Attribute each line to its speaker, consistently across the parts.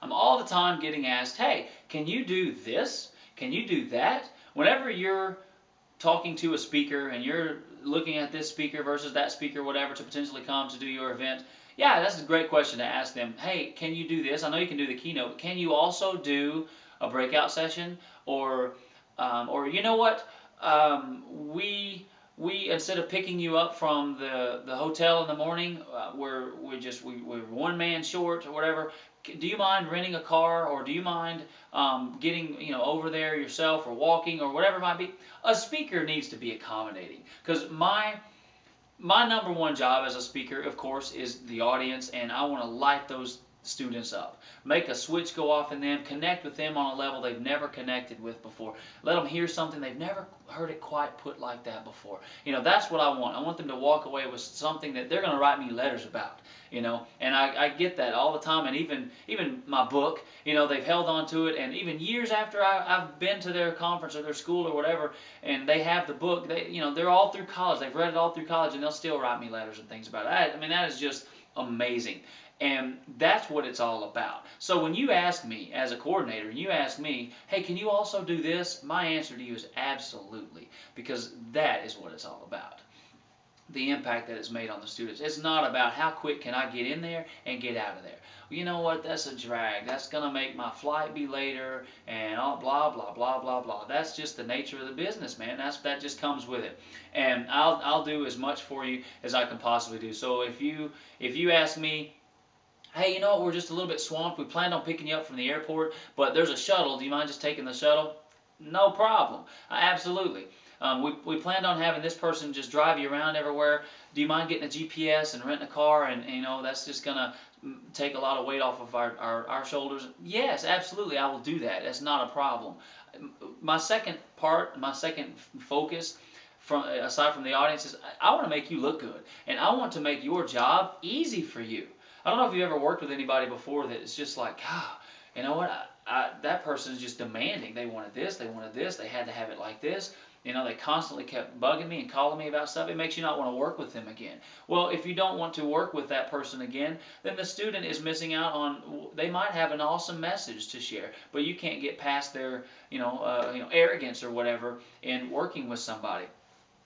Speaker 1: I'm all the time getting asked, hey, can you do this? Can you do that? Whenever you're talking to a speaker and you're looking at this speaker versus that speaker, whatever, to potentially come to do your event, yeah, that's a great question to ask them. Hey, can you do this? I know you can do the keynote, but can you also do a breakout session? Or you know what? We instead of picking you up from the hotel in the morning, we're one man short or whatever. Do you mind renting a car, or do you mind getting over there yourself, or walking, or whatever it might be? A speaker needs to be accommodating, because my number one job as a speaker, of course, is the audience, and I want to light those students up. Make a switch go off in them, connect with them on a level they've never connected with before. Let them hear something they've never heard it quite put like that before. That's what I want. I want them to walk away with something that they're going to write me letters about. And I get that all the time, and even my book, they've held on to it, and even years after I've been to their conference or their school or whatever, and they have the book, they're all through college, they've read it all through college, and they'll still write me letters and things about it. I mean, that is just amazing. And that's what it's all about. So when you ask me as a coordinator, and you ask me, hey, can you also do this? My answer to you is absolutely, because that is what it's all about. The impact that it's made on the students. It's not about how quick can I get in there and get out of there. Well, you know what? That's a drag. That's going to make my flight be later, and all blah, blah, blah, blah, blah. That's just the nature of the business, man. That just comes with it. And I'll do as much for you as I can possibly do. So if you ask me, hey, you know what, we're just a little bit swamped. We planned on picking you up from the airport, but there's a shuttle. Do you mind just taking the shuttle? No problem. Absolutely. We planned on having this person just drive you around everywhere. Do you mind getting a GPS and renting a car? And that's just going to take a lot of weight off of our shoulders. Yes, absolutely, I will do that. That's not a problem. My second focus, aside from the audience, is I want to make you look good. And I want to make your job easy for you. I don't know if you've ever worked with anybody before that it's just like, you know what, that person is just demanding. They wanted this, they had to have it like this. They constantly kept bugging me and calling me about stuff. It makes you not want to work with them again. Well, if you don't want to work with that person again, then the student is missing out on, they might have an awesome message to share, but you can't get past their, arrogance or whatever in working with somebody.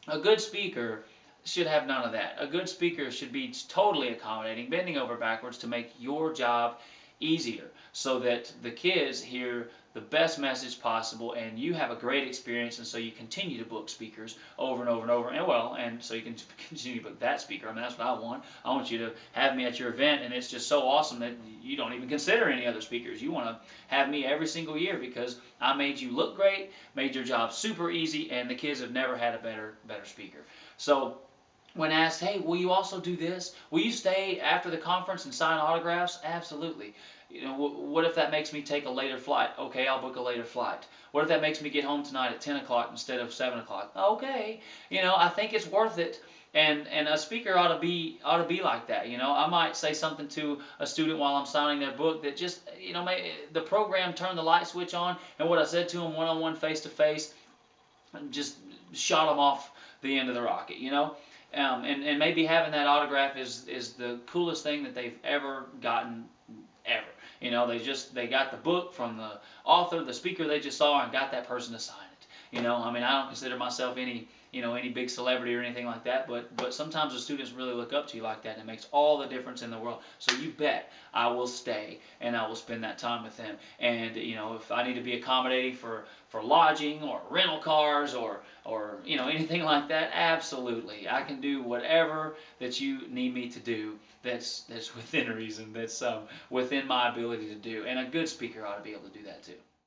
Speaker 1: A good speaker should have none of that. A good speaker should be totally accommodating, bending over backwards to make your job easier, so that the kids hear the best message possible and you have a great experience, and so you continue to book speakers over and over and over, and so you can continue to book that speaker. I mean, that's what I want. I want you to have me at your event, and it's just so awesome that you don't even consider any other speakers. You want to have me every single year because I made you look great, made your job super easy, and the kids have never had a better speaker. So when asked, hey, will you also do this? Will you stay after the conference and sign autographs? Absolutely. What if that makes me take a later flight? Okay, I'll book a later flight. What if that makes me get home tonight at 10 o'clock instead of 7 o'clock? Okay. I think it's worth it. And a speaker ought to be like that. I might say something to a student while I'm signing their book that just, the program turned the light switch on, and what I said to them one-on-one, face-to-face, just shot them off the end of the rocket, and maybe having that autograph is the coolest thing that they've ever gotten, ever. They got the book from the author, the speaker they just saw, and got that person to sign it. I mean, I don't consider myself any big celebrity or anything like that, but sometimes the students really look up to you like that, and it makes all the difference in the world. So you bet I will stay and I will spend that time with them. And if I need to be accommodating for lodging or rental cars or anything like that, absolutely, I can do whatever that you need me to do. That's within reason. That's within my ability to do. And a good speaker ought to be able to do that too.